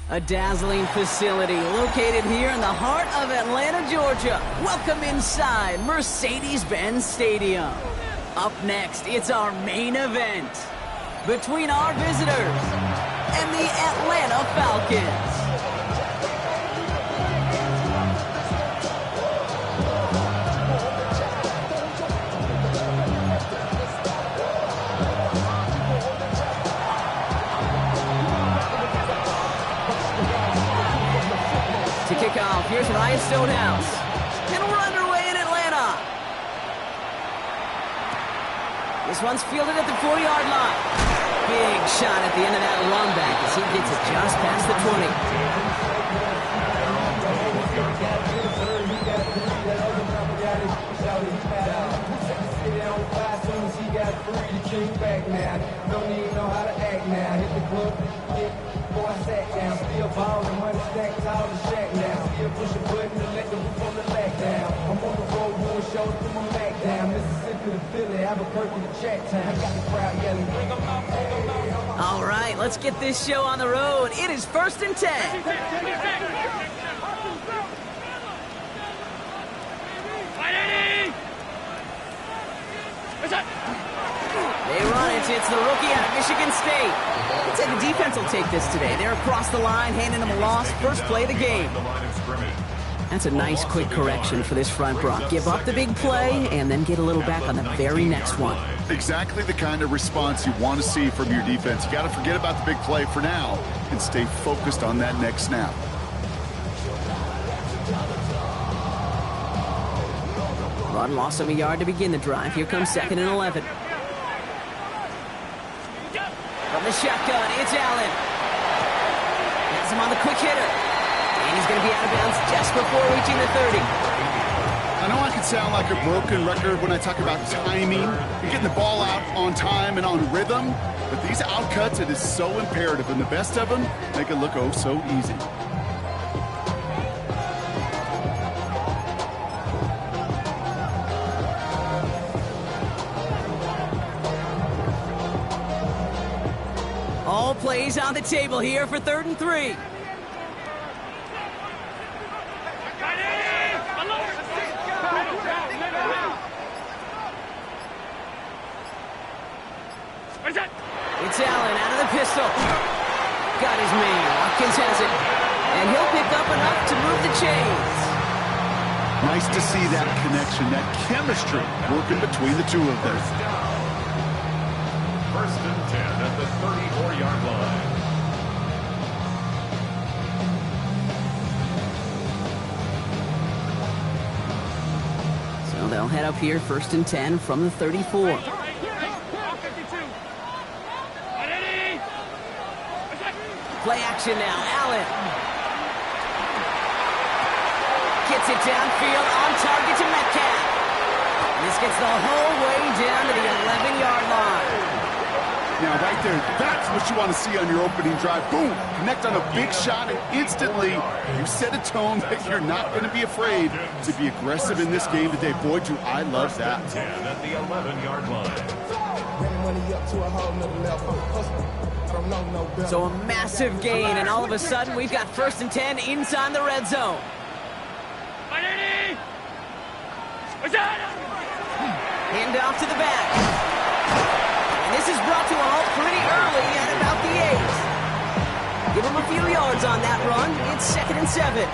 A dazzling facility located here in the heart of Atlanta, Georgia. Welcome inside Mercedes-Benz Stadium. Up next, it's our main event between our visitors and the Atlanta Falcons. To kick off, here's Ryan Stonehouse. And we're underway in Atlanta. This one's fielded at the 4-yard line. Big shot at the end of that run back as he gets it just past the 20. All right, let's get this show on the road. It is 1st and 10. They run it. It's the rookie out of Michigan State. I'd say the defense will take this today. They're across the line, handing them a loss. First play of the game. That's a nice quick correction for this front, Brock. Give up the big play and then get a little back on the very next one. Exactly the kind of response you want to see from your defense. You got to forget about the big play for now and stay focused on that next snap. Run lost him a yard to begin the drive. Here comes 2nd and 11. From the shotgun, it's Allen. Has him on the quick hitter. And he's going to be out of bounds just before reaching the 30. I know I can sound like a broken record when I talk about timing and getting the ball out on time and on rhythm, but these outcuts, it is so imperative, and the best of them make it look oh so easy. All plays on the table here for 3rd and 3. It's Allen out of the pistol. Got his man. Watkins has it. And he'll pick up enough to move the chains. Nice to see that connection, that chemistry working between the two of them. 1st and 10 at the 34-yard line. So they'll head up here 1st and 10 from the 34. Play action now. Allen gets it downfield on target to Metcalf. This gets the whole way down to the 11-yard line. Now, right there, that's what you want to see on your opening drive. Boom! Connect on a big shot, and instantly you set a tone that you're not going to be afraid to be aggressive in this game today. Boy, do I love that. 10 at the 11-yard line. So a massive gain, and all of a sudden we've got 1st and 10 inside the red zone. Hand off to the back. And this is brought to a halt pretty early at about the 8. Give him a few yards on that run. It's 2nd and 7.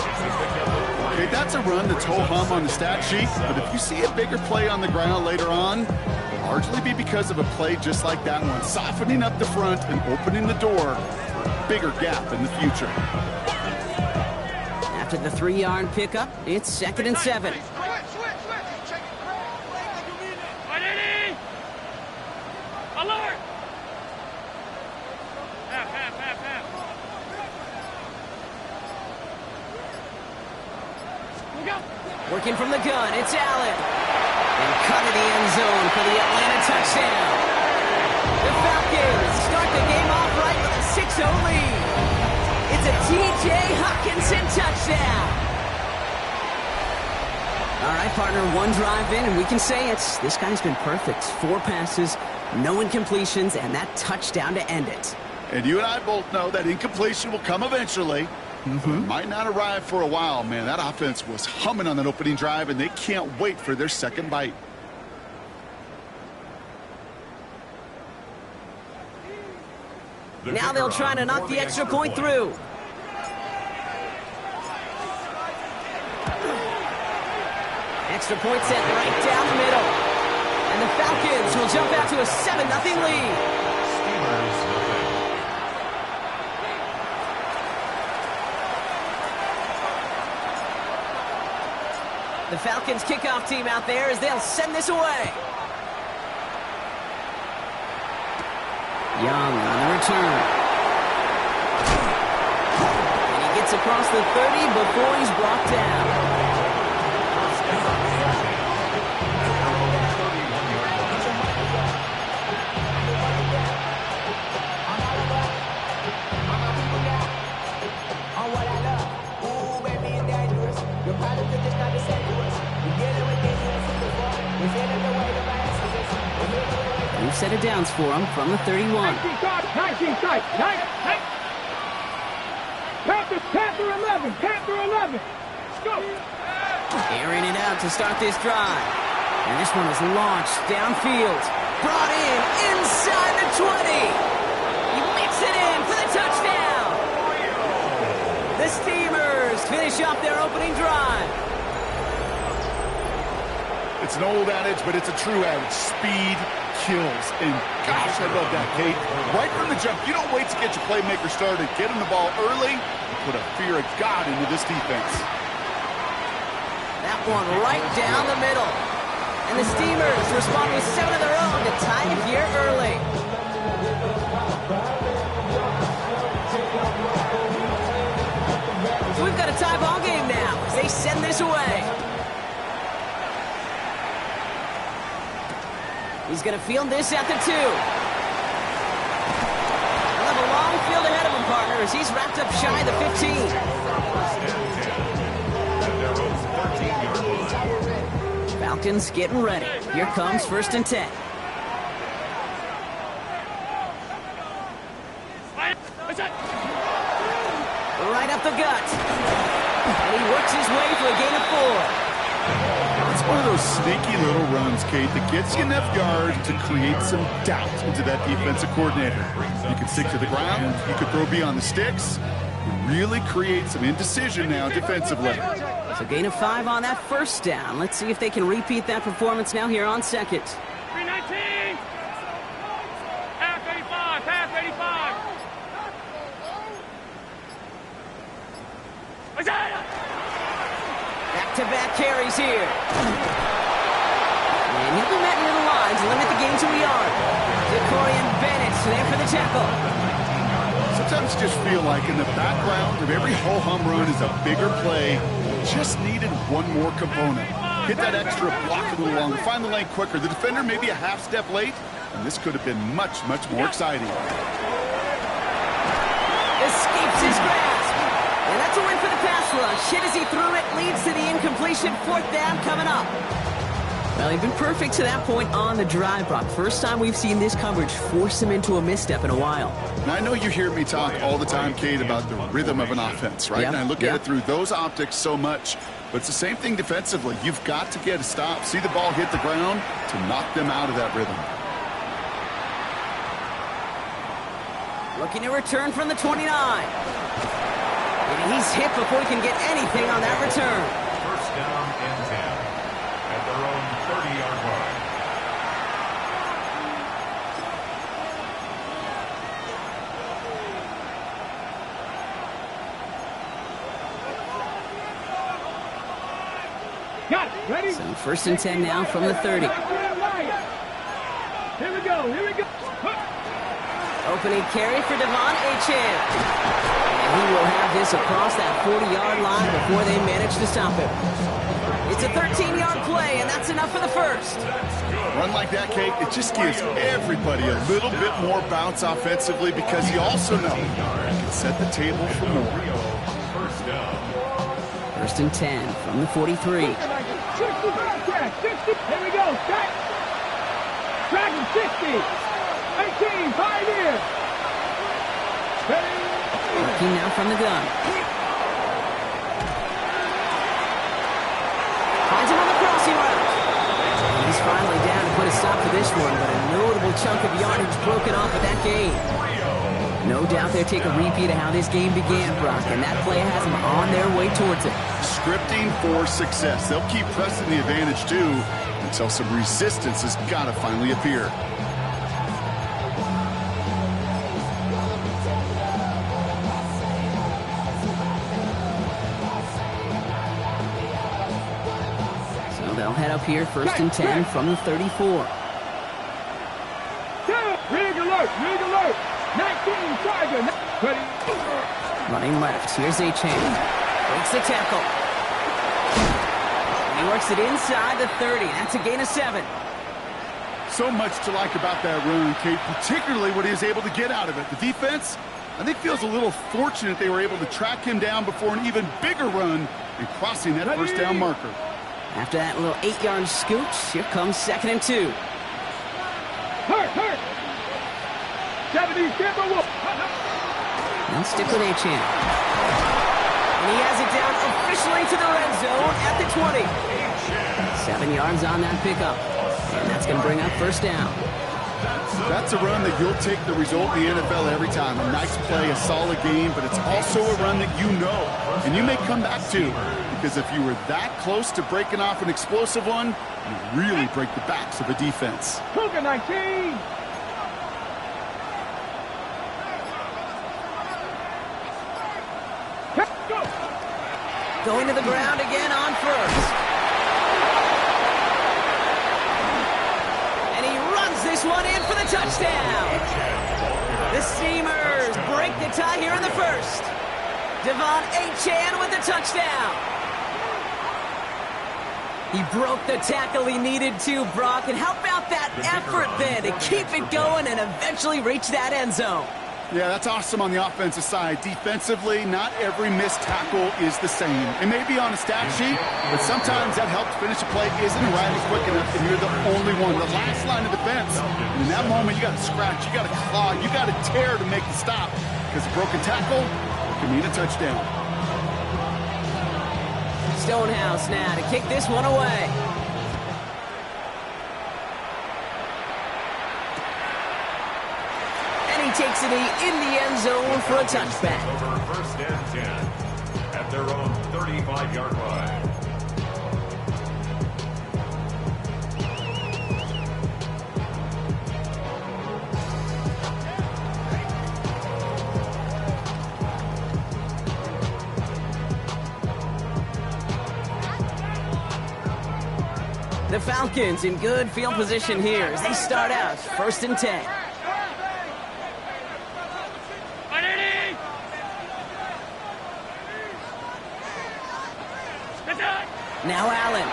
Okay, that's a run that's ho-hum on the stat sheet, but if you see a bigger play on the ground later on, largely be because of a play just like that one, softening up the front and opening the door for a bigger gap in the future. After the 3-yard pickup, it's 2nd and 7. Working from the gun, it's Allen. And cut to the end zone for the Atlanta touchdown. The Falcons start the game off right with a 6-0 lead. It's a T.J. Hockenson touchdown. All right, partner, one drive in, and we can say this guy's been perfect. 4 passes, no incompletions, and that touchdown to end it. And you and I both know that incompletion will come eventually. Might not arrive for a while, man. That offense was humming on that opening drive, and they can't wait for their second bite. Now they'll try to knock the extra point through. Extra point set right down the middle. And the Falcons will jump out to a 7-0 lead. Steelers, nothing. The Falcons kickoff team out there as they'll send this away. Young on the return. And he gets across the 30 before he's brought down. We've set it downs for him from the 31. 19 strikes. Panther 11. Let's go. Airing it out to start this drive. And this one is launched downfield. Brought in inside the 20. He whips it in for the touchdown. The Steamers finish off their opening drive. It's an old adage, but it's a true adage. Speed kills. And gosh, I love that, Kate. Right from the jump, you don't wait to get your playmaker started. Get him the ball early and put a fear of God into this defense. That one right down the middle. And the Steamers respond with 7 of their own to tie it here early. So we've got a tie ball game now as they send this away. He's going to field this at the 2. He'll have a long field ahead of him, partner, as he's wrapped up shy of the 15. Falcons getting ready. Here comes 1st and 10. Right up the gut. And he works his way for a gain of 4. It's one of those sneaky little runs, Kate, that gets you enough yards to create some doubt into that defensive coordinator. You can stick to the ground. You can throw beyond the sticks. You really create some indecision now defensively. So gain of 5 on that 1st down. Let's see if they can repeat that performance now here on 2nd. 319. Half 85. Back-to-back carries here. And he'll be met near the line to limit the gain to a yard. DeCorian Bennett there for the tackle. Sometimes you just feel like in the background of every ho-hum run is a bigger play. Just needed one more component. Hit that extra block a little longer. Find the lane quicker. The defender maybe a half step late, and this could have been much more exciting. Escapes his grasp. And that's a win for the pass rush. Hit as he threw it, leads to the incompletion. 4th down coming up. Well, he's been perfect to that point on the drive, Brock. First time we've seen this coverage force him into a misstep in a while. Now, I know you hear me talk all the time, Kate, about the rhythm of an offense, right? And I look at it through those optics so much. But it's the same thing defensively. You've got to get a stop, see the ball hit the ground to knock them out of that rhythm. Looking to return from the 29. And he's hit before he can get anything on that return. 1st down and 10 at their own 30-yard line. Got it. Ready? So 1st and 10 now from the 30. Here we go. Opening carry for Devon Achane. And he will have this across that 40-yard line before they manage to stop him. It's a 13-yard play, and that's enough for the 1st. Run like that, Kate, it just gives everybody a little bit more bounce offensively because you also know you can set the table for more. 1st down. 1st and 10 from the 43. 60. Here we go. Track him. 60. 18. 5 in. Looking now from the gun. Finds him on the crossing route. He's finally down to put a stop to this one, but a notable chunk of yardage broken off of that game. No doubt they'll take a repeat of how this game began, Brock, and that play has them on their way towards it. Scripting for success. They'll keep pressing the advantage, too, until some resistance has got to finally appear. So they'll head up here, 1st and 10 from the 34. Rig alert, rig alert. 19 Charger. Running left, here's Achane. Breaks the tackle. He works it inside the 30. That's a gain of 7. So much to like about that run, Kate, particularly what he was able to get out of it. The defense, I think, feels a little fortunate they were able to track him down before an even bigger run and crossing that first down marker. After that little 8-yard scooch, here comes 2nd and 2. Hurt. 70, Now stick with Achane. And he has it down officially to the red zone at the 20. 7 yards on that pickup. And that's going to bring up 1st down. That's a run that you'll take the result in the NFL every time. A nice play, a solid game, but it's also a run that you know and you may come back to, because if you were that close to breaking off an explosive one, you really break the backs of a defense. Cougar 19. Going to the ground again on 1st. And he runs this one in for the touchdown. The Steamers break the tie here in the 1st. Devon Achane with the touchdown. He broke the tackle he needed to, Brock. And how about that effort then to keep it going and eventually reach that end zone? Yeah, that's awesome on the offensive side. Defensively, not every missed tackle is the same. It may be on a stat sheet, but sometimes that help to finish a play isn't arriving quick enough, and you're the only one. The last line of defense. And in that moment, you got to scratch, you got to claw, you got to tear to make the stop, because a broken tackle can mean a touchdown. Stonehouse now to kick this one away. Takes it in the end zone for a touchback. Over 1st and 10 at their own 35-yard line. The Falcons in good field position here as they start out 1st and 10. Now Allen.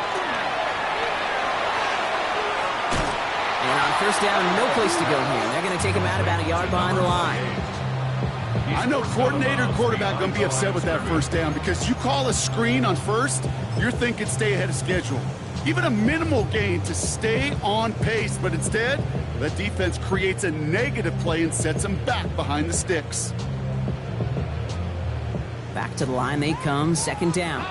And on 1st down, no place to go here. They're going to take him out about a yard behind the line. I know coordinator and quarterback going to be upset with that 1st down, because you call a screen on 1st, you're thinking stay ahead of schedule. Even a minimal gain to stay on pace, but instead, that defense creates a negative play and sets them back behind the sticks. Back to the line they come, 2nd down.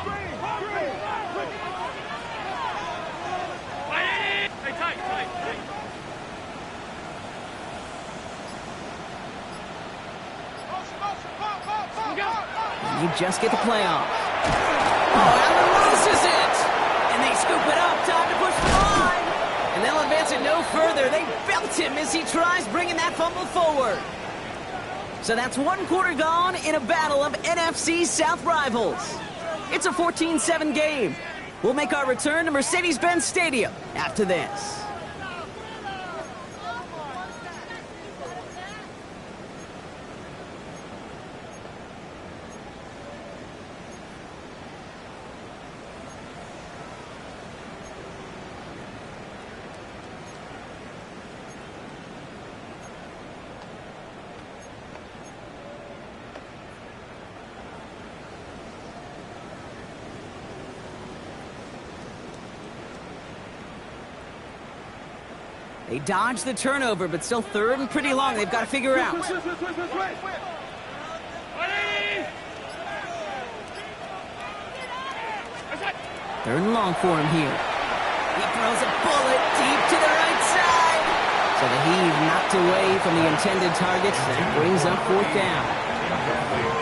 And they just get the play off. Oh, Allen loses it! And they scoop it up, time to push the line! And they'll advance it no further. They belt him as he tries bringing that fumble forward. So that's 1 quarter gone in a battle of NFC South rivals. It's a 14-7 game. We'll make our return to Mercedes-Benz Stadium after this. They dodge the turnover, but still 3rd and pretty long. They've got to figure out. Third and long for him here. He throws a bullet deep to the right side. So the heave knocked away from the intended target. That brings up fourth down.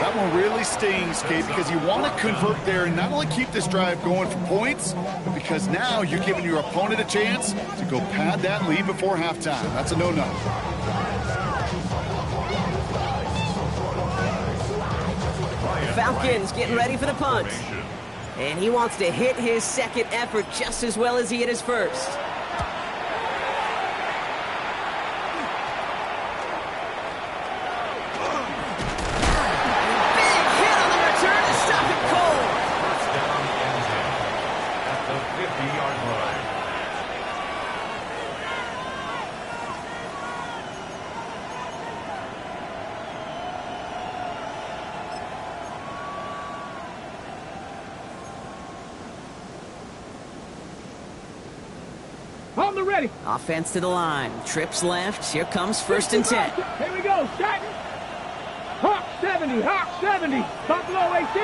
That one really stings, Kate, because you want to convert there and not only keep this drive going for points, but because now you're giving your opponent a chance to go pad that lead before halftime. That's a no-no. Falcons getting ready for the punt. And he wants to hit his second effort just as well as he hit his first. Big hit on the return to stop it cold. First down and 10 at the 50-yard line. On the ready. Offense to the line. Trips left. Here comes first and 10. Here we go. Shot. Hawk 70. Hawk 70. Buffalo 18.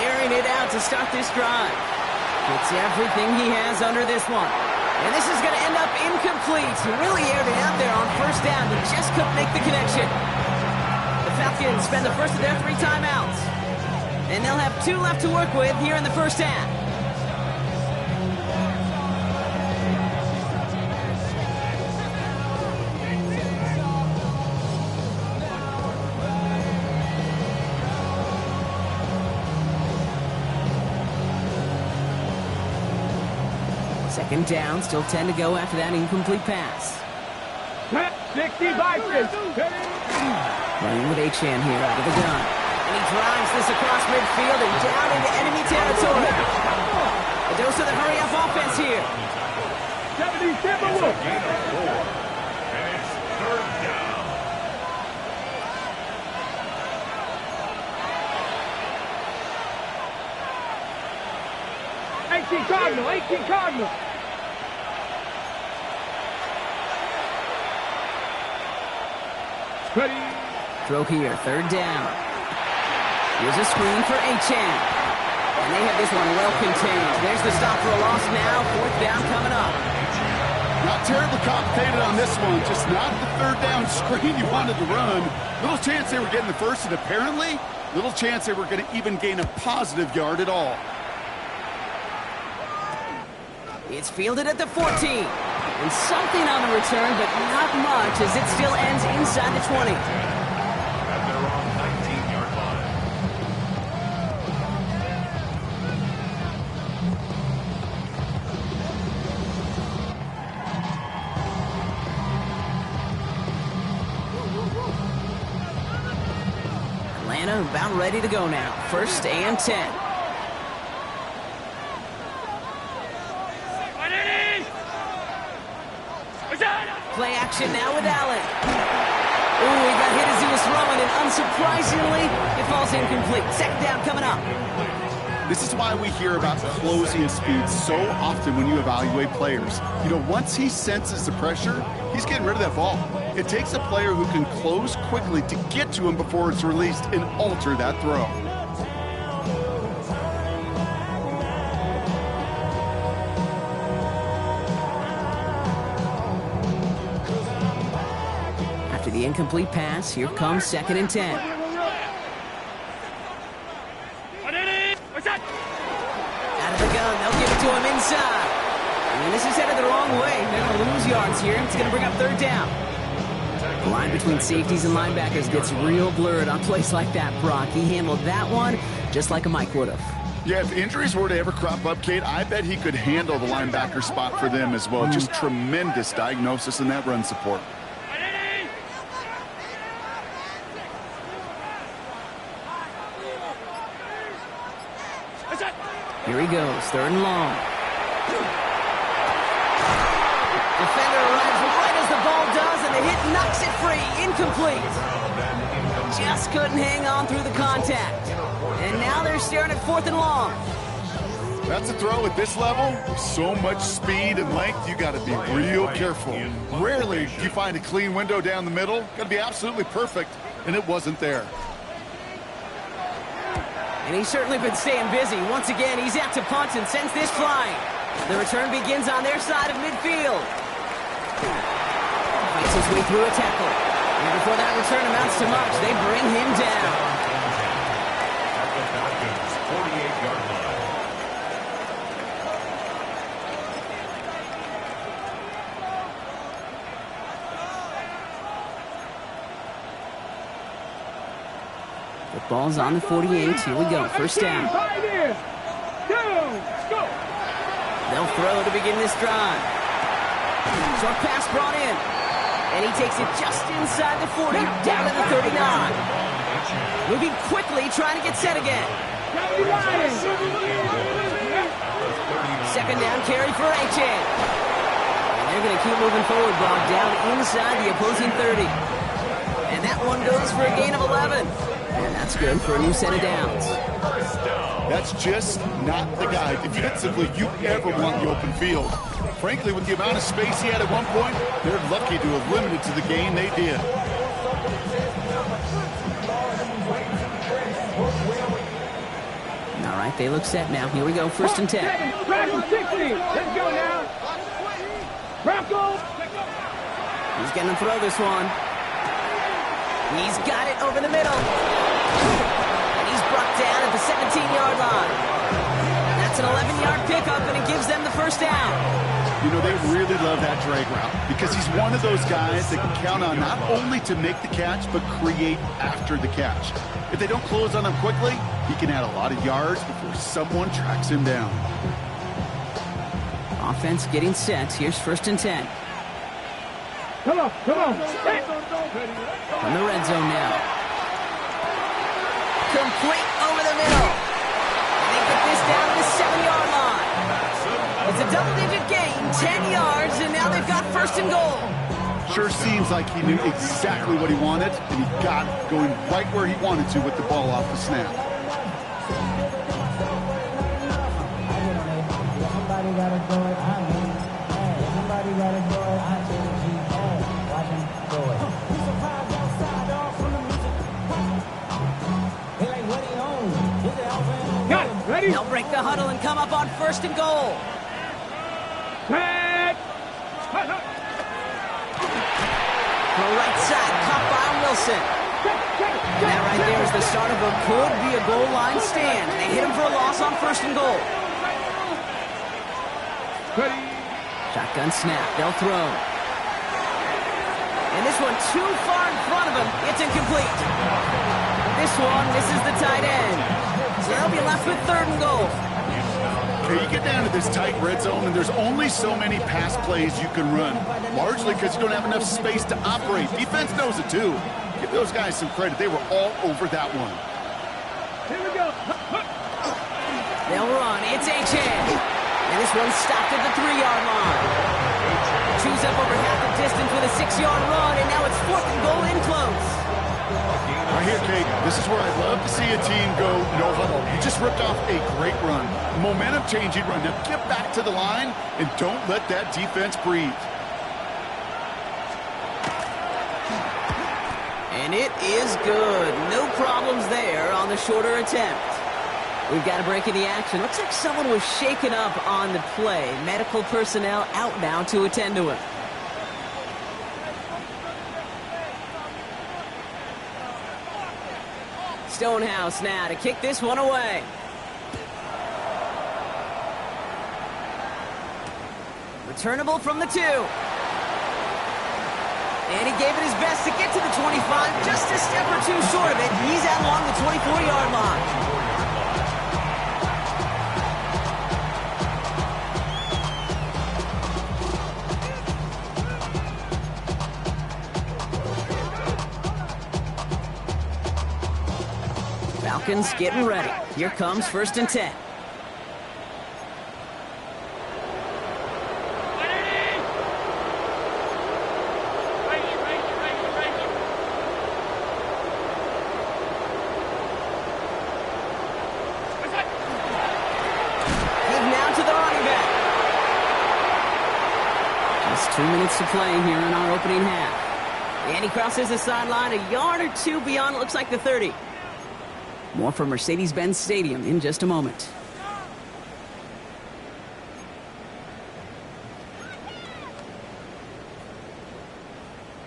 Airing it out to start this drive. Gets everything he has under this one. And this is going to end up incomplete. He really aired it out there on first down, but just couldn't make the connection. The Falcons spend the first of their 3 timeouts. And they'll have 2 left to work with here in the first half. Second down, still 10 to go after that incomplete pass. 60 Vikings. Running with Achane here out of the gun. And he drives this across midfield and down into enemy territory. A dose of the hurry-up offense here. 70 Timberwolves. Gain of 4. And it's third down. Cardinal. 18 Cardinal. Ready. Throw here, third down. Here's a screen for Achane. And they have this one well contained. There's the stop for a loss now. Fourth down coming up. Not terribly complicated on this one. Just not the third down screen you wanted to run. Little chance they were getting the first, and apparently, little chance they were going to even gain a positive yard at all. It's fielded at the 14. And something on the return, but not much as it still ends inside the 20. At their own 19-yard line. Atlanta about ready to go now. First and 10. Play action now with Allen. Ooh, he got hit as he was throwing, and unsurprisingly, it falls incomplete. Second down coming up. This is why we hear about closing speed so often when you evaluate players. You know, once he senses the pressure, he's getting rid of that ball. It takes a player who can close quickly to get to him before it's released and alter that throw. After the incomplete pass, here comes second and 10. Out of the gun, they'll give it to him inside. And this is headed the wrong way. They're going to lose yards here. It's going to bring up third down. The line between safeties and linebackers gets real blurred on plays like that, Brock. He handled that one just like a Mike would have. Yeah, if injuries were to ever crop up, Kate, I bet he could handle the linebacker spot for them as well. Just tremendous diagnosis in that run support. Here he goes, third and long. Defender arrives right as the ball does, and the hit knocks it free. Incomplete. Just couldn't hang on through the contact. And now they're staring at fourth and long. That's a throw at this level. With so much speed and length, you got to be real careful. Rarely do you find a clean window down the middle. Got to be absolutely perfect, and it wasn't there. And he's certainly been staying busy. Once again, he's out to punt and sends this flying. The return begins on their side of midfield. Fights his way through a tackle. And before that return amounts to much, they bring him down. At the Falcons' 48-yard line. The ball's on the 48. Here we go. First down. They'll throw to begin this drive. Short pass brought in. And he takes it just inside the 40, down to the 39. Moving quickly, trying to get set again. Second down carry for Achane. And they're going to keep moving forward, Bob, down inside the opposing 30. And that one goes for a gain of 11. And that's good for a new set of downs. That's just not the guy defensively you ever want the open field. Frankly, with the amount of space he had at one point, they're lucky to have limited to the game they did. All right, they look set now. Here we go, first and 10. Bronco 60. Let's go now. Bronco. He's going to throw this one. He's got it over the middle. And he's brought down at the 17-yard line. That's an 11-yard pickup, and it gives them the first down. You know, they really love that drag route because he's one of those guys that can count on not only to make the catch, but create after the catch. If they don't close on him quickly, he can add a lot of yards before someone tracks him down. Offense getting set. Here's first and 10. Come on. From the red zone now. Complete over the middle. And they get this down to the 7-yard line. It's a double-digit gain, 10 yards, and now they've got first and goal. Sure seems like he knew exactly what he wanted, and he got it going right where he wanted to with the ball off the snap. Somebody gotta do it, I mean, somebody gotta do it, I think he can. Watch him do it. He's surprised outside, dog, from the music. He like what he owns. He's the alpha. Got it. Ready? They'll break the huddle and come up on first and goal. Tag. The right side, caught by Wilson. And that right there is the start of what could be a goal line stand. They hit him for a loss on first and goal. Ready? Shotgun snap, they'll throw. And this one too far in front of him. It's incomplete. This one misses the tight end. So they'll be left with third and goal. Okay, you get down to this tight red zone, and there's only so many pass plays you can run, largely because you don't have enough space to operate. Defense knows it too. Give those guys some credit. They were all over that one. Here we go. They'll run. It's Achane. And this one's stopped at the 3-yard line. Chews up over half the distance with a 6-yard run, and now it's fourth and goal in close. Right here, Kate, this is where I'd love to see a team go no huddle. You just ripped off a great run. Momentum-changing run. Now get back to the line and don't let that defense breathe. And it is good. No problems there on the shorter attempt. We've got a break in the action. Looks like someone was shaken up on the play. Medical personnel out now to attend to him. Stonehouse now to kick this one away. Returnable from the 2. And he gave it his best to get to the 25, just a step or two short of it. He's out along the 24-yard line. Falcons getting ready. Here comes first and 10. Just 2 minutes to play here in our opening half. And he crosses the sideline a yard or two beyond, it looks like the 30. More from Mercedes-Benz Stadium in just a moment.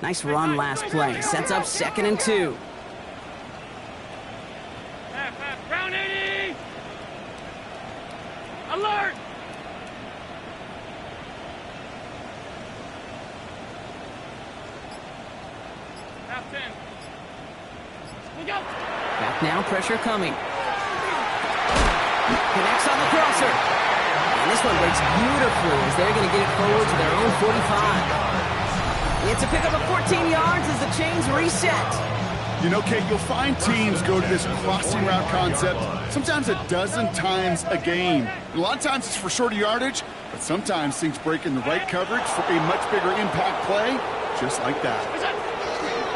Nice run last play. Sets up 2nd and 2. Round 80! Alert! Half 10. Look out! Back now, pressure coming. Connects on the crosser. And this one breaks beautifully as they're going to get it forward to their own 45. It's a pickup of 14 yards as the chains reset. You know, Kate, you'll find teams go to this crossing route concept sometimes a dozen times a game. And a lot of times it's for shorter yardage, but sometimes things break in the right coverage for a much bigger impact play, just like that.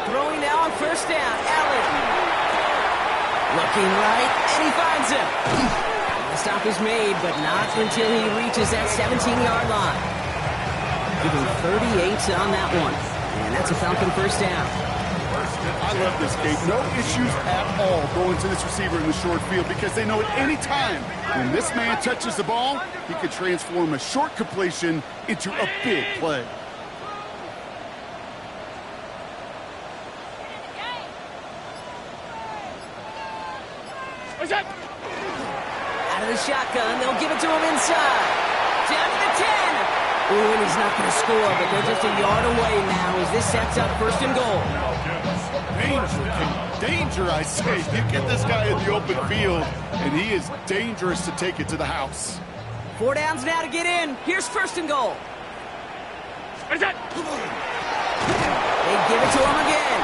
Throwing now on 1st down. Allen. Looking right, and he finds him. The stop is made, but not until he reaches that 17-yard line. Giving 38 on that one. And that's a Falcon 1st down. I love this, Kate. No issues at all going to this receiver in the short field because they know at any time when this man touches the ball, he could transform a short completion into a big play. What's that? Out of the shotgun, they'll give it to him inside. Down to the 10. Ooh, and he's not going to score, but they're just a yard away now as this sets up 1st and goal. Danger, Kate. Danger, I say. You get this guy in the open field, and he is dangerous to take it to the house. 4 downs now to get in. Here's 1st and goal. What is that? They give it to him again.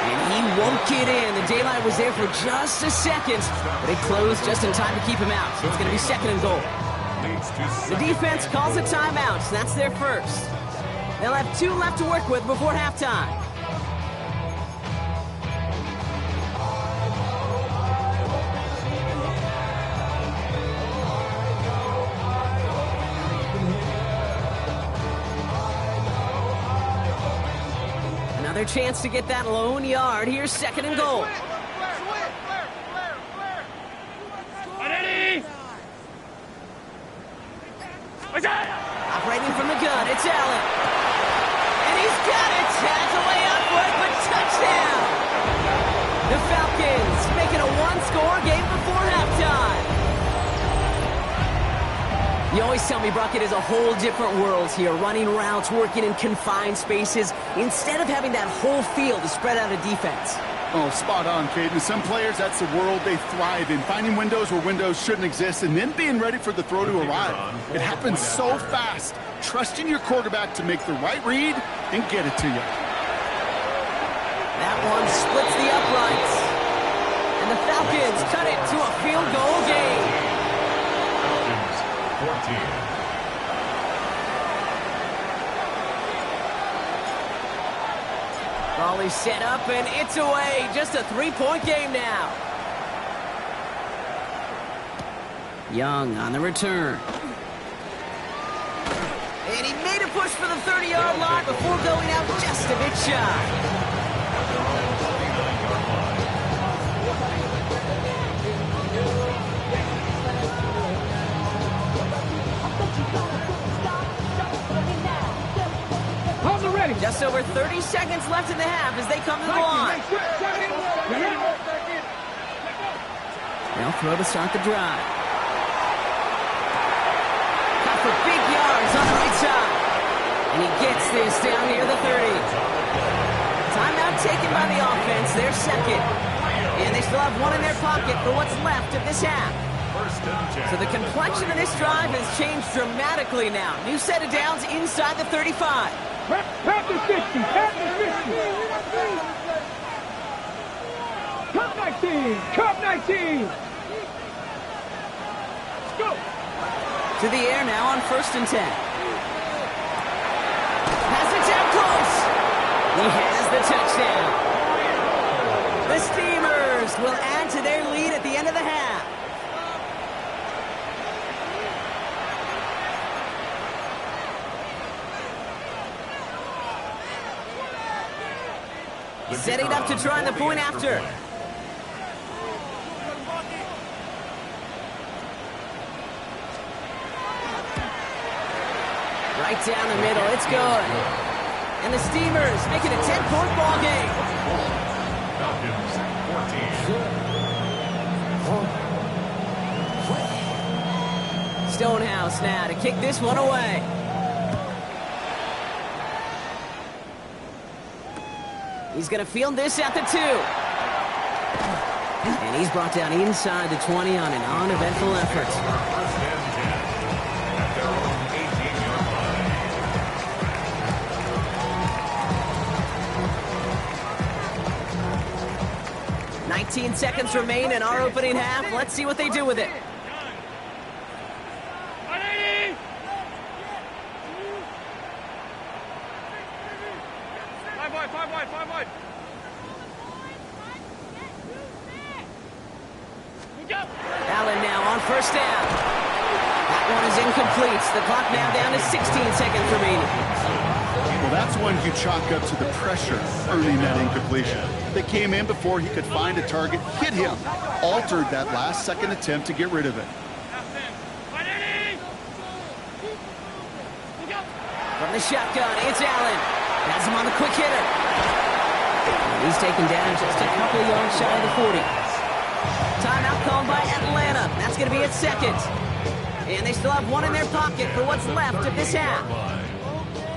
And he won't get in. The daylight was there for just a second, but it closed just in time to keep him out. So it's going to be 2nd and goal. The defense calls a timeout. So that's their first. They'll have 2 left to work with before halftime. Another chance to get that lone yard. Here's 2nd and goal. Operating from the gun, it's Allen. And he's got it. Tagged away on foot, but touchdown. The Falcons making a 1-score game before halftime. You always tell me, Brock, it is a whole different world here. Running routes, working in confined spaces, instead of having that whole field to spread out a defense. Oh, spot on, Kate. And some players, that's the world they thrive in. Finding windows where windows shouldn't exist and then being ready for the throw to arrive. It happens so fast. Trusting your quarterback to make the right read and get it to you. That one splits the uprights. And the Falcons cut it to a field goal game. Falcons, 14. Raleigh set up, and it's away. Just a 3-point game now. Young on the return. And he made a push for the 30-yard line before going out just a bit shy. Just over 30 seconds left in the half as they come to the line. They'll throw to start the drive. Got for big yards on the right side. And he gets this down near the 30. Timeout taken by the offense, their 2nd. And they still have 1 in their pocket for what's left of this half. So the complexion of this drive has changed dramatically now. New set of downs inside the 35. Pass the 50, pass the 50. Cup 19, Cup 19. Let's go. To the air now on 1st and 10. Pass it down close. He has the touchdown. The Steamers will add to their lead at the end of the half. Setting up to try the point after. Right down the middle. It's good. And the Steamers make it a 10-point ball game. Falcons 14. Stonehouse now to kick this one away. He's going to field this at the 2. And he's brought down inside the 20 on an uneventful effort. First and 10 at their own 18-yard line. 19 seconds remain in our opening half. Let's see what they do with it. Five wide. Allen now on first down. That one is incomplete. The clock now down to 16 seconds remaining. Well, that's one you chalk up to the pressure earning that incompletion. They came in before he could find a target, hit him, altered that last second attempt to get rid of it. From the shotgun, it's Allen. Has him on the quick hitter. And he's taken down just a couple of yards shy of the 40. Timeout called by Atlanta. That's going to be its second. And they still have one in their pocket for what's left of this half.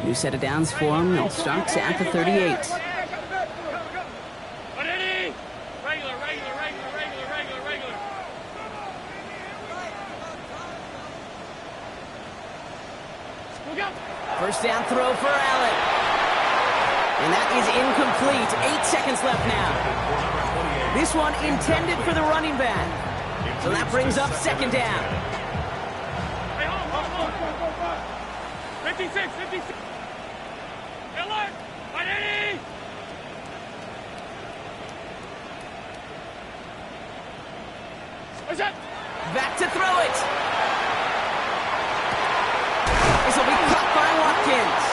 New set of downs for them. They'll start at the 38. First down throw for Allen. And that is incomplete. 8 seconds left now. This one intended for the running back. So that brings up second down. 56. Alert! 180! What's up? Back to throw it. This will be caught by Watkins.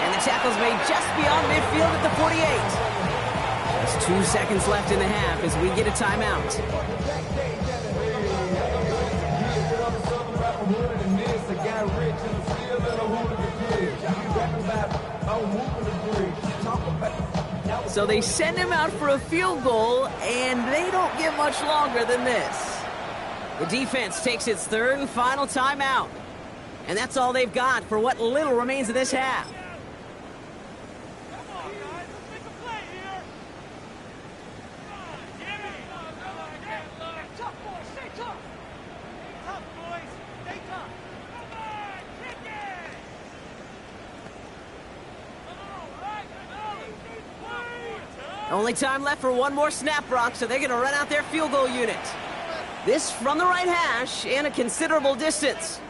And the tackle's made just beyond midfield at the 48. There's 2 seconds left in the half as we get a timeout. So they send him out for a field goal, and they don't get much longer than this. The defense takes its third and final timeout. And that's all they've got for what little remains of this half. Only time left for one more snap, Brock, so they're going to run out their field goal unit. This from the right hash and a considerable distance.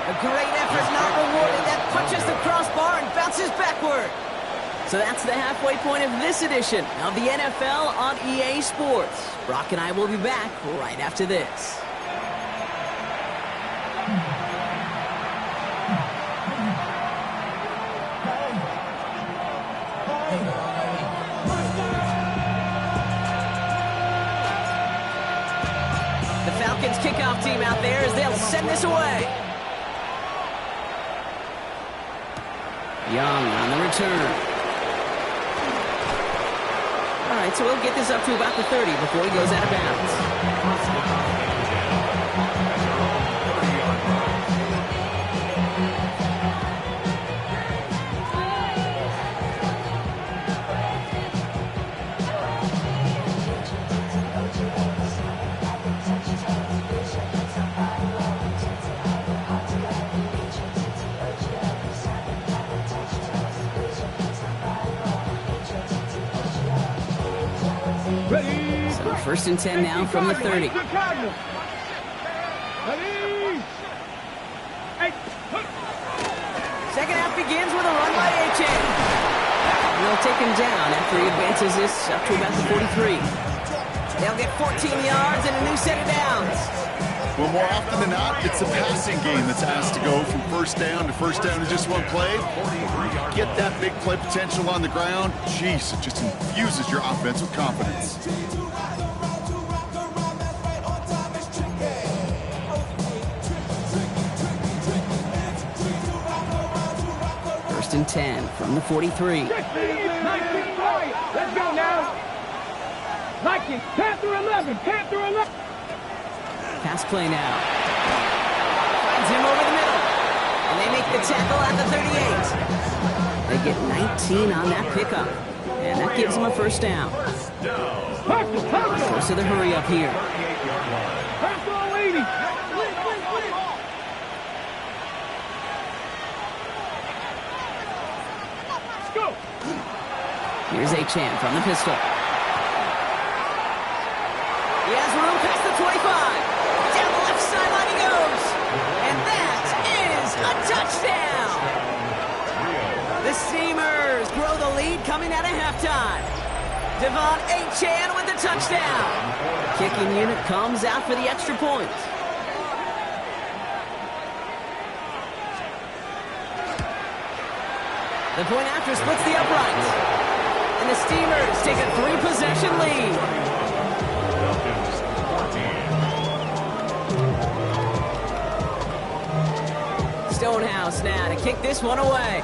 A great effort not rewarded. That punches the crossbar and bounces backward. So that's the halfway point of this edition of the NFL on EA Sports. Brock and I will be back right after this. The Falcons kickoff team out there as they'll send this away. Young on the return. All right, so we'll get this up to about the 30 before he goes out of bounds. So first and 10 now from the 30. Second half begins with a run by Achane. And they'll take him down after he advances this up to about the 43. They'll get 14 yards and a new set of downs. Well, more often than not, it's the passing game that's asked to go from first down in just one play. Get that big play potential on the ground. Jeez, it just infuses your offense with confidence. first and 10 from the 43. Nice and quiet. Let's go now. Nike, 10 through 11. 10 through 11. Pass play now. Finds him over the middle. And they make the tackle at the 38. They get 19 on that pickup. And that gives them a first down. Close to the hurry up here. Pass all 80. Let's go. Here's Achane from the pistol. He has room past the 25. Down the left sideline he goes. And that is a touchdown. The Steamers grow the lead coming out of halftime. De'Von Achane with the touchdown. Kicking unit comes out for the extra point. The point after splits the uprights. And the Steamers take a 3-possession lead. Stonehouse now to kick this one away.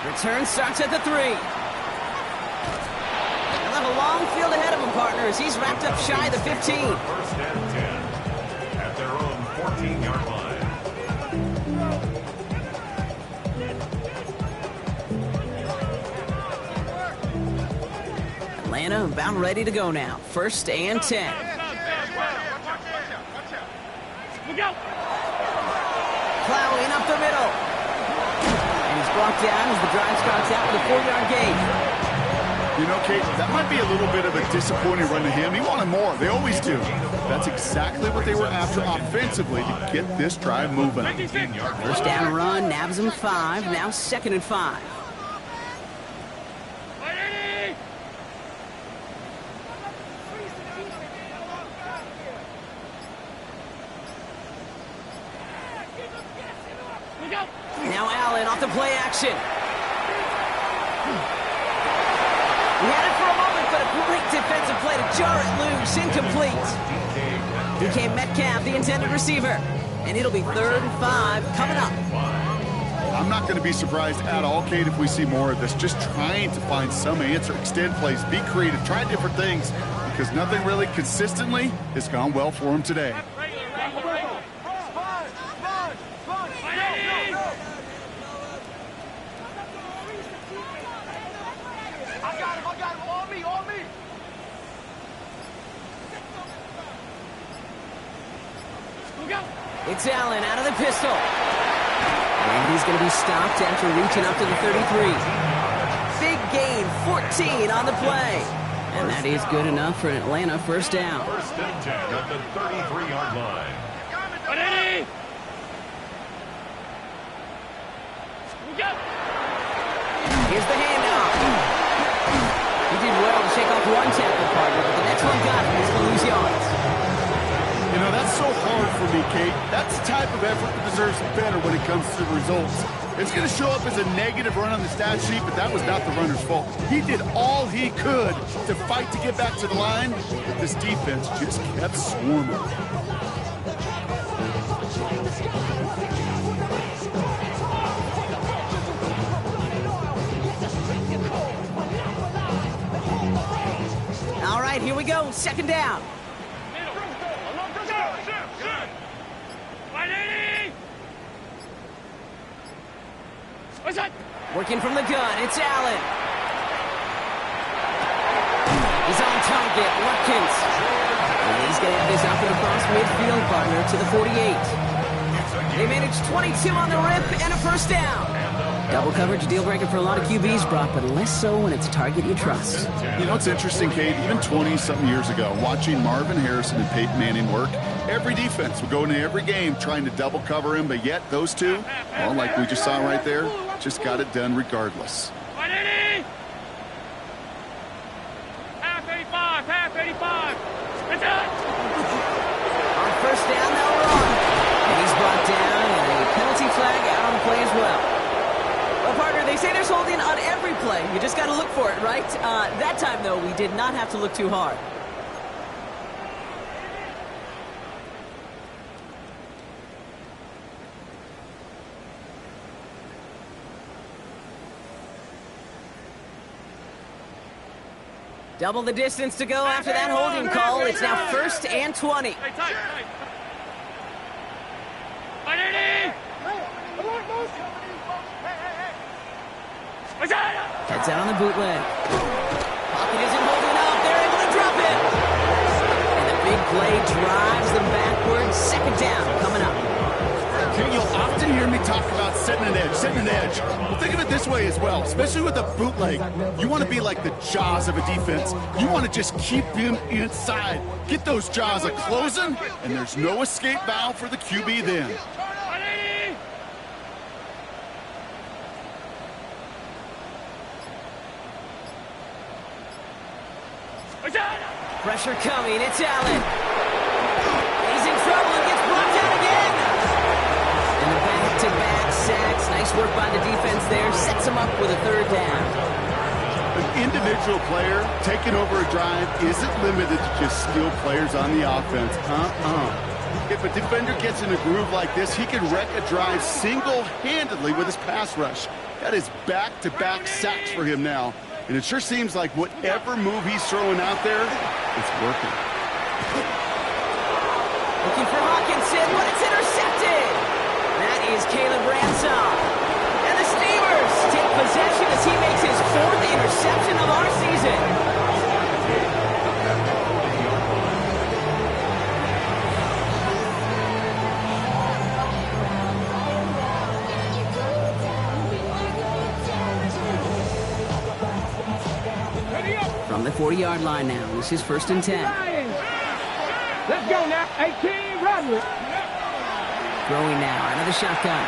Return starts at the 3. They'll have a long field ahead of him, partners. He's wrapped up shy of the 15. First and 10 at their own 14-yard line. Atlanta about ready to go now. First and 10. Plowing up the middle. And he's brought down as the drive starts out with a 4-yard gain. You know, Kate, that might be a little bit of a disappointing run to him. He wanted more. They always do. That's exactly what they were after offensively to get this drive moving. First down run, nabs him 5. Now 2nd and 5. Now Allen off the play action. He had it for a moment, but a great defensive play to jar it loose. Incomplete. DK Metcalf, the intended receiver. And it'll be 3rd and 5 coming up. I'm not going to be surprised at all, Kate, if we see more of this. Just trying to find some answer, extend plays, be creative, try different things, because nothing really consistently has gone well for him today. It's Allen out of the pistol. And he's going to be stopped after reaching up to the 33. Big gain, 14 on the play. And that is good enough for an Atlanta first down. First and 10 at the 33-yard line. Here's the handoff. He did well to shake off one tackle partner, but the next one got him. He's going to lose yards. You know, that's so hard for me, Kate. That's the type of effort that deserves better when it comes to the results. It's going to show up as a negative run on the stat sheet, but that was not the runner's fault. He did all he could to fight to get back to the line, but this defense just kept swarming. All right, here we go. 2nd down. Working from the gun, it's Allen. He's on target, Watkins. And he's going to have this up and across midfield, partner, to the 48. They managed 22 on the rip and a first down. Double coverage deal breaker for a lot of QBs, Brock, but less so when it's a target you trust. You know, it's interesting, Kate, even 20-something years ago, watching Marvin Harrison and Peyton Manning work, every defense would go into every game trying to double cover him, but yet those two, well, like we just saw right there, just got it done regardless. Half 85, half 85. That's it. On first down, they'll run. And he's brought down, and a penalty flag out on the play as well. Well, partner, they say there's holding on every play. You just got to look for it, right? That time, though, we did not have to look too hard. Double the distance to go after that holding call. It's now 1st and 20. Heads out on the bootleg. Pocket isn't holding up. They're able to drop it. And the big play drives them backwards. 2nd down coming up. You'll often hear me talk about setting an edge. Well, think of it this way as well, especially with a bootleg. You want to be like the jaws of a defense. You want to just keep him inside. Get those jaws a-closing, and there's no escape valve for the QB then. Pressure coming. It's Allen. He's in trouble and gets brought down again. And the back-to-back sacks. Nice work by the defense there. Sets him up with a 3rd down. An individual player taking over a drive isn't limited to just skilled players on the offense. If a defender gets in a groove like this, he can wreck a drive single-handedly with his pass rush. That is back-to-back sacks for him now. And it sure seems like whatever move he's throwing out there, it's working. Looking for Hawkinson, but it's intercepted. That is Caleb Ransom. And the Steelers take possession as he makes his 4th interception of our season. From the 40-yard line now, this is 1st and 10. Let's go now. 18, Roderick. Throwing now out of the shotgun.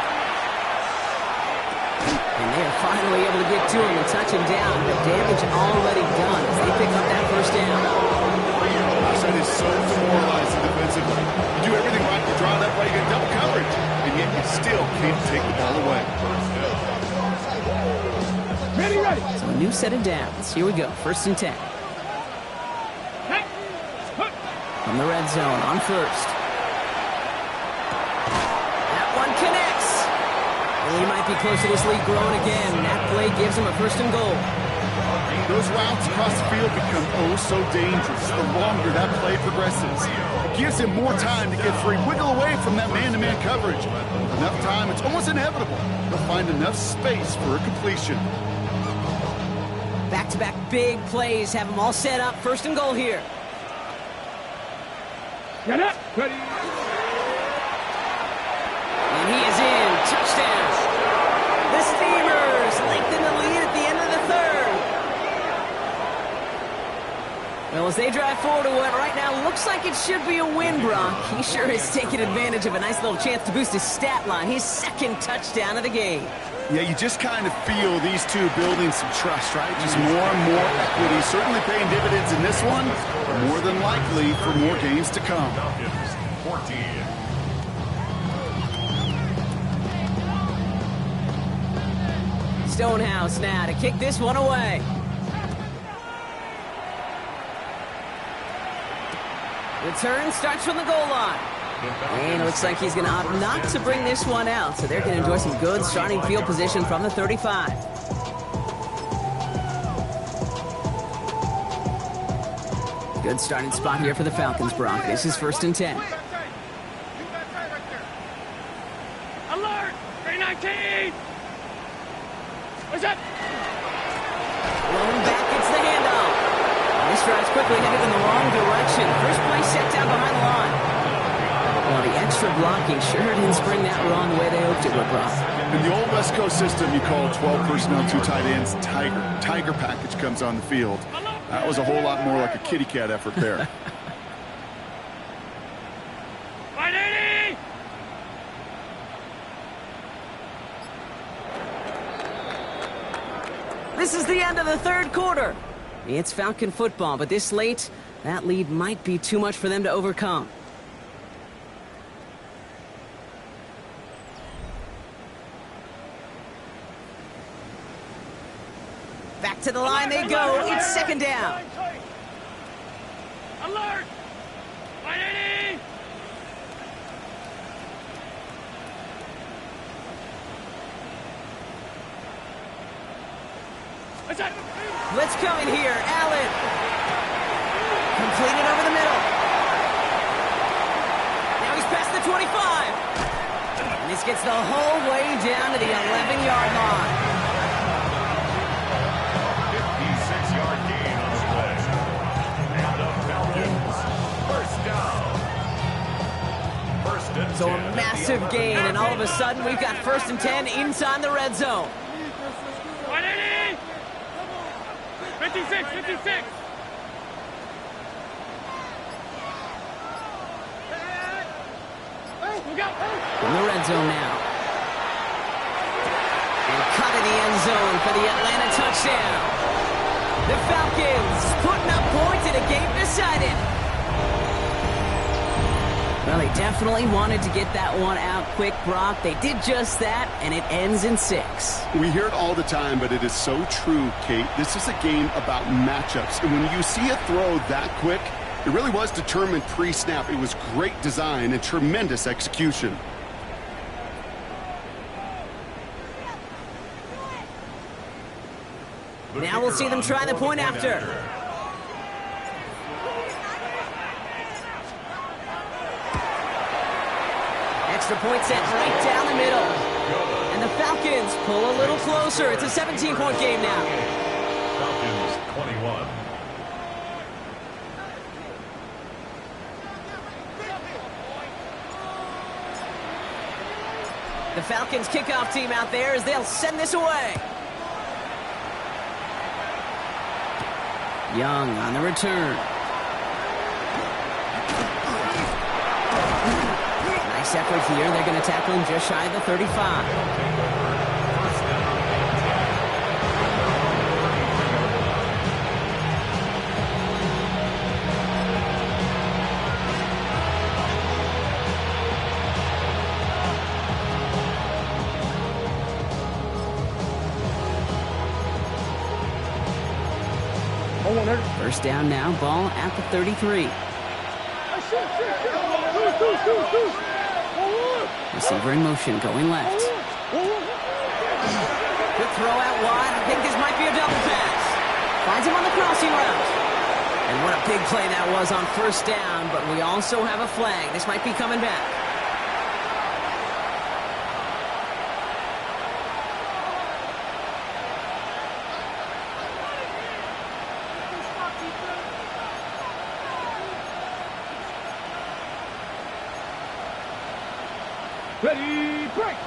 And they are finally able to get to him and touch him down. The damage already done as they pick up that 1st down. Gosh, that is so demoralizing defensively. You do everything right, you draw it up right, you get double coverage, and yet you still can't take the ball away. Ready. So a new set of downs. Here we go, 1st and 10. From the red zone on 1st. That one connects. Well, he might be close to this lead growing again. That play gives him a 1st and goal. Those routes across the field become oh so dangerous the longer that play progresses. It gives him more time to get free, wiggle away from that man-to-man coverage. With enough time, it's almost inevitable. He'll find enough space for a completion. Back-to-back big plays have them all set up. 1st and goal here. Get up. Ready. And he is in. Touchdown. The Steelers lengthen the lead at the end of the 3rd. Well, as they drive forward to what right now looks like it should be a win, Brock. He sure has taken advantage of a nice little chance to boost his stat line. His 2nd touchdown of the game. Yeah, you just kind of feel these two building some trust, right? Just more and more equity, certainly paying dividends in this one, but more than likely for more games to come. 14. Stonehouse now to kick this one away. Return starts from the goal line. And it looks like he's going to opt not to bring this one out, so they're going to enjoy some good starting field position from the 35. Good starting spot here for the Falcons, Brock. This is 1st and 10. Alert. 319. What's up? Blown back, it's the handoff. This drive's quickly headed in the wrong direction. First play set down behind the line. Well, the extra blocking sure didn't spring that wrong the way they hoped it would, Brock. In the old West Coast system, you call 12 personnel, 2 tight ends, Tiger. Tiger package comes on the field. That was a whole lot more like a kitty cat effort there. 180. This is the end of the 3rd quarter. It's Falcon football, but this late, that lead might be too much for them to overcome. Back to the line they go. It's 2nd down. Alert. 180. Blitz coming here. Allen. completed over the middle. Now he's past the 25. And this gets the whole way down to the 11-yard line. 56-yard gain on the play. And the Falcons, first down. First and So 10 a at the massive 11 gain, yard and all of a line. sudden we've got 1st and 10 inside the red zone. 56, 56. In the red zone now. And cut in the end zone for the Atlanta touchdown. The Falcons putting up points in a game decided. Well, they definitely wanted to get that one out quick, Brock. They did just that, and it ends in 6. We hear it all the time, but it is so true, Kate. This is a game about matchups. And when you see a throw that quick, it really was determined pre-snap. It was great design and tremendous execution. Now we'll see them try the point after. Extra point set right down the middle. And the Falcons pull a little closer. It's a 17-point game now. Falcons 21. The Falcons kickoff team out there as they'll send this away. Young on the return. Nice effort here. They're going to tackle him just shy of the 35. First down now, ball at the 33. Receiver in motion, going left. Good throw out wide. I think this might be a double pass. Finds him on the crossing route. And what a big play that was on first down, but we also have a flag. This might be coming back. Ready, break.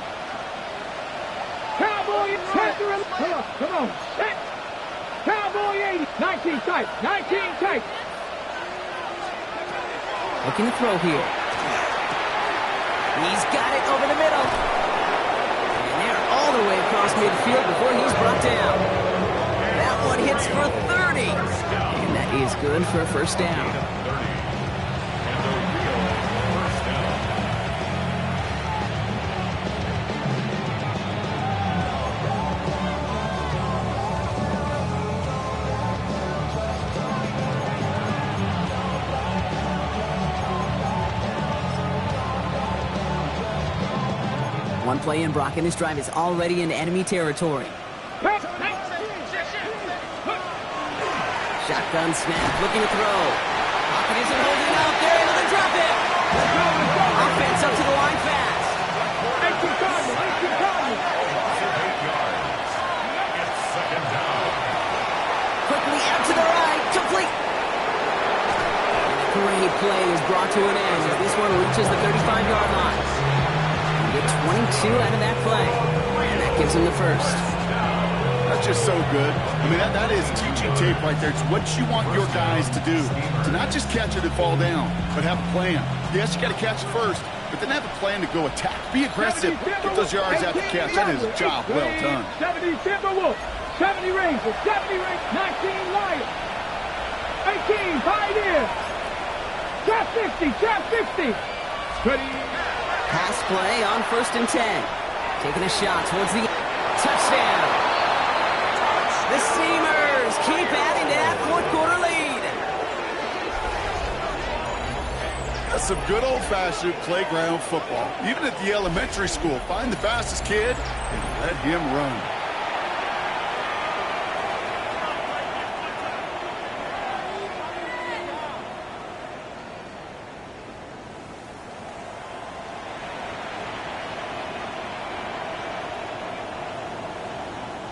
Cowboy, center him. Come on, set. Cowboy 80, 19 tight, 19 tight. Looking to throw here. He's got it over the middle. And they're all the way across midfield before he's brought down. That one hits for 30. And that is good for a first down. One play in, Brock, and this drive is already into enemy territory. Shotgun snap, looking to throw. Pocket isn't holding up. They're able to drop it. Offense up to the line fast. 18 Cardinals, 18 Cardinals. 8 yards. It's second down. Quickly out to the right, complete. And a great play is brought to an end as this one reaches the 35-yard line. Get 22 out of that play, and that gives him the first. That's just so good. I mean, that is teaching tape right there. It's what you want your guys to do. To not just catch it and fall down, but have a plan. Yes, you got to catch it first, but then have a plan to go attack. Be aggressive. Get those yards after catch. That is a job well done. 70 Timberwolves, 70 Rangers, 70 Rangers, 19 Lions, 18 Pioneers. Trap 60, trap 60. Ready. Pass play on 1st and 10. Taking a shot towards the touchdown. The Steamers keep adding to that fourth-quarter lead. That's some good old-fashioned playground football. Even at the elementary school, find the fastest kid and let him run.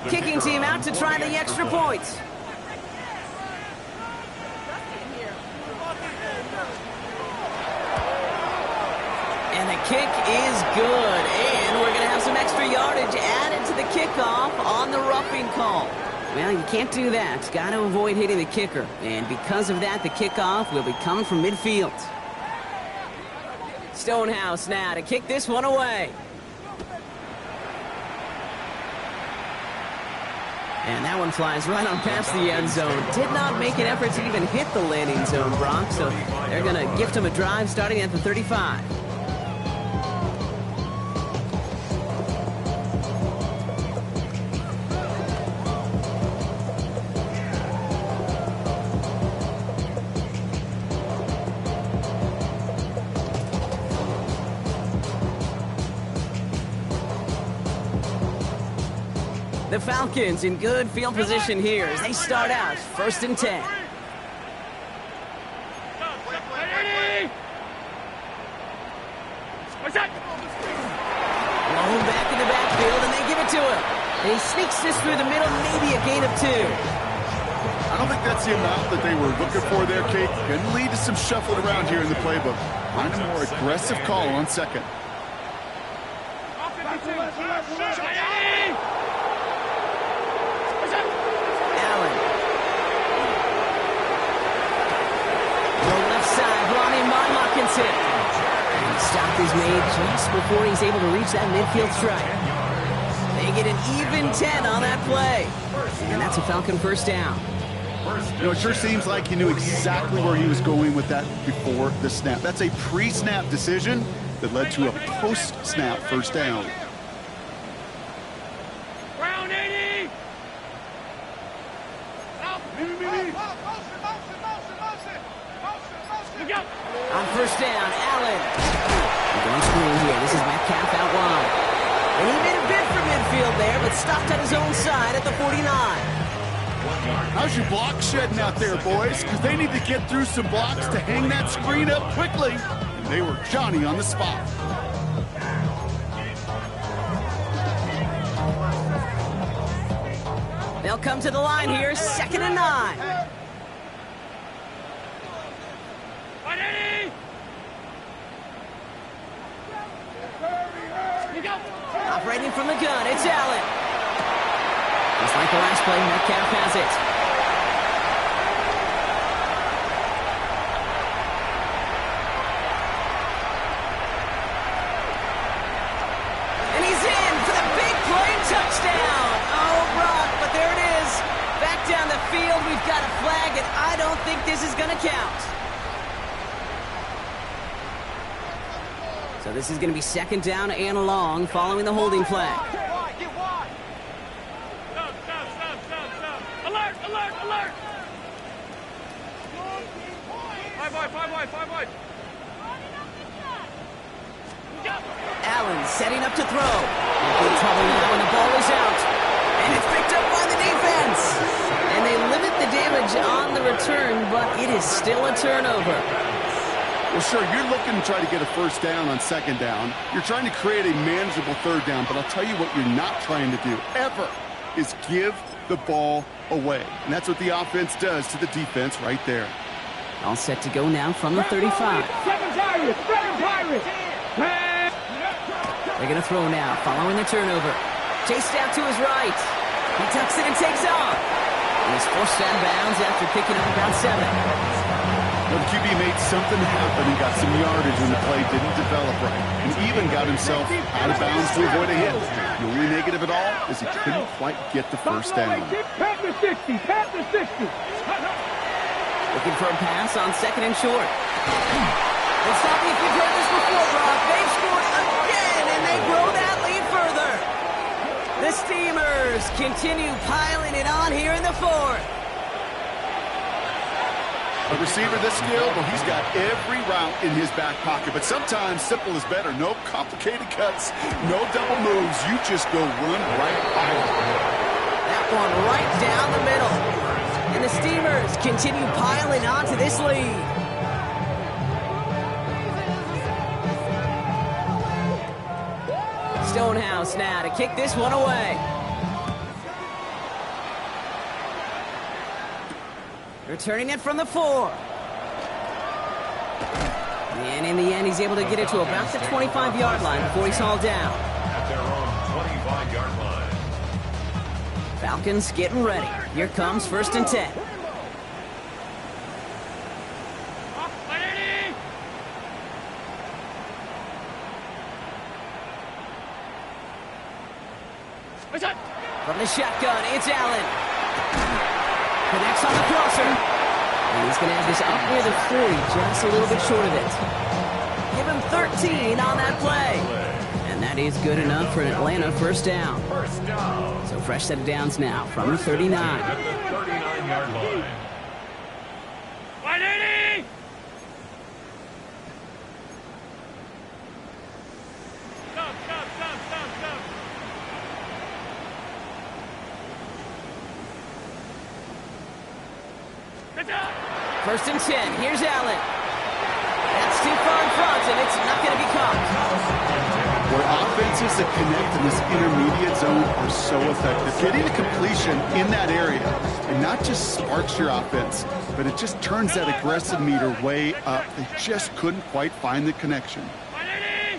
Kicking team out to try the extra points. And the kick is good. And we're going to have some extra yardage added to the kickoff on the roughing call. Well, you can't do that. Got to avoid hitting the kicker. And because of that, the kickoff will be coming from midfield. Stonehouse now to kick this one away. And that one flies right on past the end zone. Did not make an effort to even hit the landing zone, Brock. So they're going to gift him a drive starting at the 35. The Falcons in good field position here as they start out 1st and 10. Blown back in the backfield, and they give it to him. And he sneaks this through the middle, maybe a gain of 2. I don't think that's the amount that they were looking for there, Kate. Going to lead to some shuffling around here in the playbook. Find a more aggressive call on 2nd. Allen. The left side, Ronnie Monmockinson. And stop is made just before he's able to reach that midfield strike. They get an even 10 on that play. And that's a Falcon 1st down. You know, it sure seems like he knew exactly where he was going with that before the snap. That's a pre-snap decision that led to a post-snap 1st down. Round 80. On 1st down, Allen. They're going screen here. This is Metcalf out wide. And he made a bid for midfield there, but stopped on his own side at the 49. How's your block shedding out there, boys? Because they need to get through some blocks to hang that screen up quickly. And they were Johnny on the spot. They'll come to the line here, 2nd and 9. Operating from the gun, it's Allen. Just like the last play, Metcalf has it. And he's in for the big play touchdown. Oh, Brock, but there it is. Back down the field, we've got a flag, and I don't think this is going to count. So this is going to be 2nd down and long following the holding flag. Alert, alert, alert. 5 wide. Allen setting up to throw. In trouble now when the ball is out. And it's picked up by the defense. And they limit the damage on the return, but it is still a turnover. Well, sure, you're looking to try to get a 1st down on 2nd down. You're trying to create a manageable 3rd down, but I'll tell you what you're not trying to do, ever, is give the ball away. And that's what the offense does to the defense right there. All set to go now from the 35. 7 Pirates. They're going to throw now, following the turnover. Chased out to his right. He tucks it and takes off. And he's forced out of bounds after picking up about 7. Well, the QB made something happen and got some yardage when the play didn't develop right, and even got himself out of bounds to avoid a hit. The only negative at all is he couldn't quite get the 1st down. Panther 60. Looking for a pass on 2nd and short. Let's not be if you've heard this before, Brock. They've scored again, and they grow that lead further. The Steamers continue piling it on here in the 4th. A receiver this skilled, well, he's got every route in his back pocket. But sometimes simple is better. No complicated cuts, no double moves. You just go run right by it. That one right down the middle. And the Steamers continue piling onto this lead. Stonehouse now to kick this one away. Returning it from the 4. And in the end, he's able to get it to about the 25-yard line before he's hauled down. At their own 25-yard line. Falcons getting ready. Here comes 1st and 10. From the shotgun, it's Allen. Connects on the crosser. And he's going to have this up near the 40, just a little bit short of it. Give him 13 on that play. And that is good enough for an Atlanta first down. First down. So fresh set of downs now from the 39. At the 39-yard line. 180! Stop. First and 10. Here's Allen. That's too far in front, and it's not going to be caught. Where offenses that connect in this intermediate zone are so effective. Getting a completion in that area, it not just sparks your offense, but it just turns that aggressive meter way up. They just couldn't quite find the connection. 180!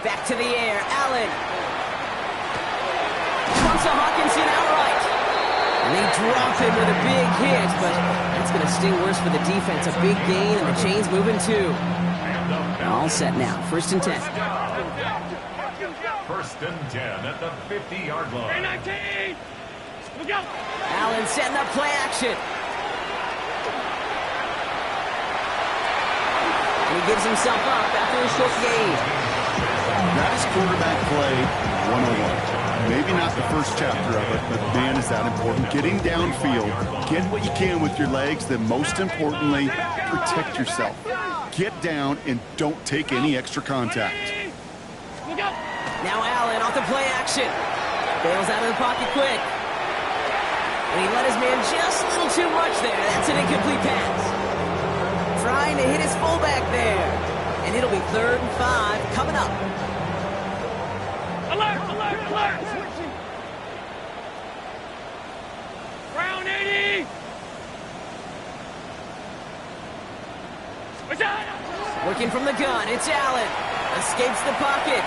Back to the air. Allen. Punts to Hawkinson outright. And they drop him with a big hit, but that's going to sting worse for the defense. A big gain, and the chain's moving too. All set now. 1st and 10. First and 10 at the 50-yard line. 19! Look out! Allen setting up play action. And he gives himself up after a short gain. That is quarterback play 101. Maybe not the first chapter of it, but man, is that important. Getting downfield, get what you can with your legs, then most importantly, protect yourself. Get down and don't take any extra contact. Look out! Now Allen off the play action. Bails out of the pocket quick. And he let his man just a little too much there. That's an incomplete pass. Trying to hit his fullback there. And it'll be 3rd and 5 coming up. Alert! Round 80! Working from the gun, it's Allen. Escapes the pocket.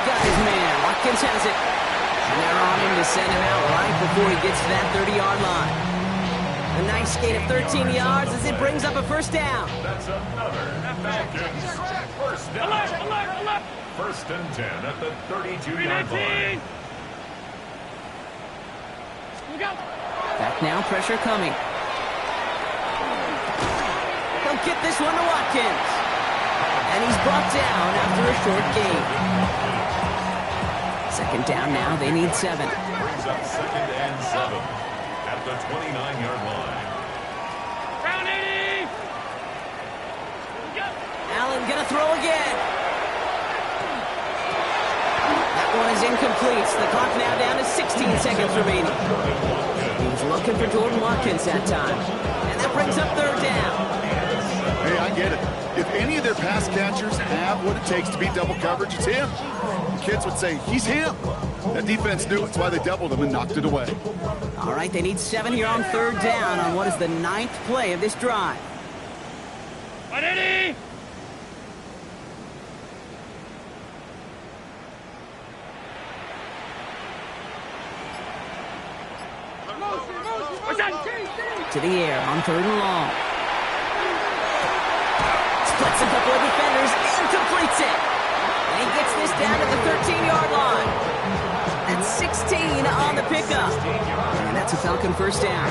Got his man. Watkins has it. And they're on him to send him out right before he gets to that 30-yard line. A nice gain of 13 yards as it brings up a first down. That's another Falcons first down. Alert! First and 10 at the 32-yard line. Look out! Back now, pressure coming. He'll get this one to Watkins. And he's brought down after a short gain. 2nd down now, they need 7. Brings up 2nd and 7 at the 29-yard line. Round 80! Allen gonna throw again. That one is incomplete. The clock now down to 16 seconds remaining. He was looking for Jordan Watkins that time. And that brings up 3rd down. Hey, I get it. If any of their pass catchers have what it takes to beat double coverage, it's him. The kids would say, he's him. That defense knew it's why they doubled him and knocked it away. All right, they need 7 here on 3rd down on what is the 9th play of this drive. 180! To the air on 3rd and long. Splits a couple of defenders and completes it. And he gets this down to the 13-yard line. That's 16 on the pickup. And that's a Falcon first down.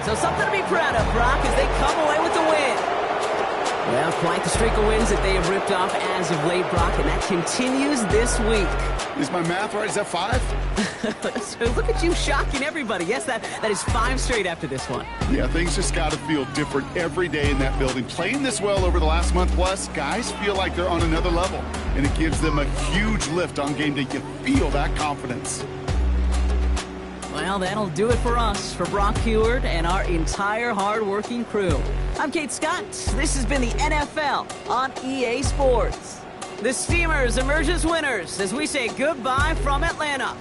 So something to be proud of, Brock, as they come away with the win. Well, quite the streak of wins that they have ripped off as of late, Brock, and that continues this week. Is my math right? Is that 5? So look at you shocking everybody. Yes, that is 5 straight after this one. Yeah, things just got to feel different every day in that building. Playing this well over the last month plus, guys feel like they're on another level, and it gives them a huge lift on game day. You feel that confidence. Well, that'll do it for us, for Brock Huard and our entire hard-working crew. I'm Kate Scott. This has been the NFL on EA Sports. The Steamers emerge as winners as we say goodbye from Atlanta.